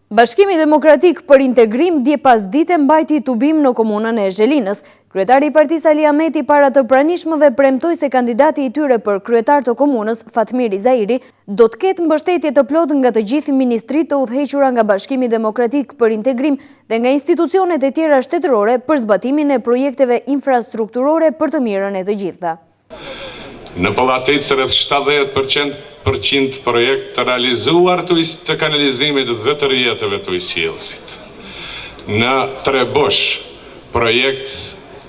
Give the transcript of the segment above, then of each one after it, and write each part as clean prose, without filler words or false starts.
Bashkimi Demokratik për Integrim dje pas dite mbajti tubim në komunën e Zhelinës. Kryetari i Partisë Ali Ahmeti para të pranishmëve premtoi se kandidati i tyre për kryetar të komunës, Fatmir Izairi, do të ketë mbështetje të plotë nga të gjithë ministritë të udhëhequra nga Bashkimi Demokratik për Integrim dhe nga institucionet e tjera shtetërore për zbatimin e projekteve infrastrukturore për të mirën e të gjitha. Në Pallatic rreth 70% projekt të realizuar të kanalizimit dhe të rrjeteve të ujësjellësit. Në Trebosh projekt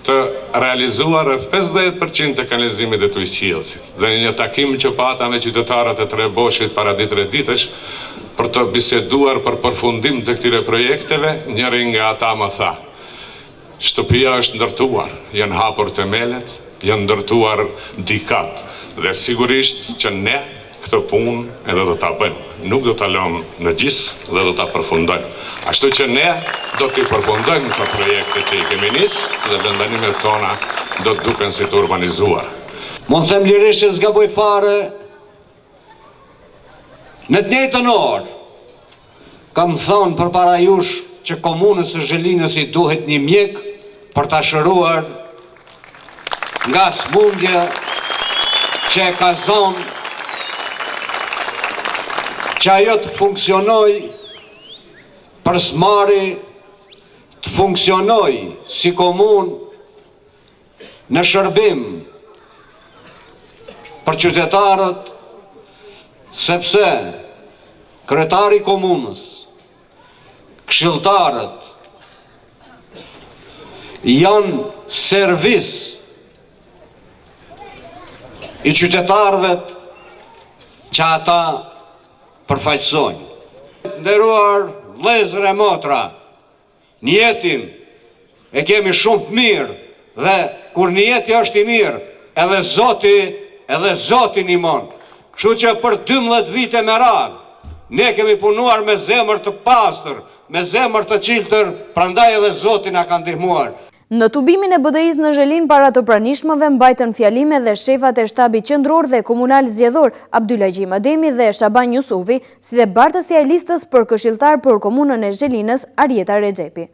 të realizuar rreth 50% të kanalizimit dhe të ujësjellësit. Dhe në një takim që pata me qytetarët e Treboshit para ditësh për të biseduar për përfundim të këtyre projekteve, njëri nga ata më tha: shtëpia është ndërtuar, janë hapur themelet, janë ndërtuar dikat dhe sigurisht që ne këtë punë edhe do ta bëjmë. Nuk do ta lëmë në gjisë dhe do ta përfundojmë. Ashtu që ne do t'i përfundojmë këto projekte që i kemi nisë dhe vendanimet tona do të duken si të urbanizuar. Mund them lirisht që zgaboj fare. Në të njëjtën orë kam thonë përpara jush që komunës së Zhelinës i duhet një mjek për ta shëruar nga smundja që e ka zonë, që ajo të funksionoj për smari, të funksionoj si komunë në shërbim për qytetarët, sepse kryetari i komunës, këshilltarët janë servis i qytetarëve që ata përfaqësojnë. Nderuar vëllezër e motra, në jetin e kemi shumë të mirë dhe kur në jeti është i mirë, edhe Zoti ndihmon. Kështu që për 12 vite me radhë ne kemi punuar me zemër të pastër, me zemër të qiltër, prandaj edhe Zoti na ka ndihmuar. Në tubimin e BDI-s në Zhelin para të pranishmëve mbajtën fjalime dhe shefat e shtabit qendror dhe komunal zgjedhor Abdulagjim Ademi dhe Shaban Jusufi, si dhe bartësja e listës për këshilltar për komunën e Zhelinës Arjeta Rexhepi.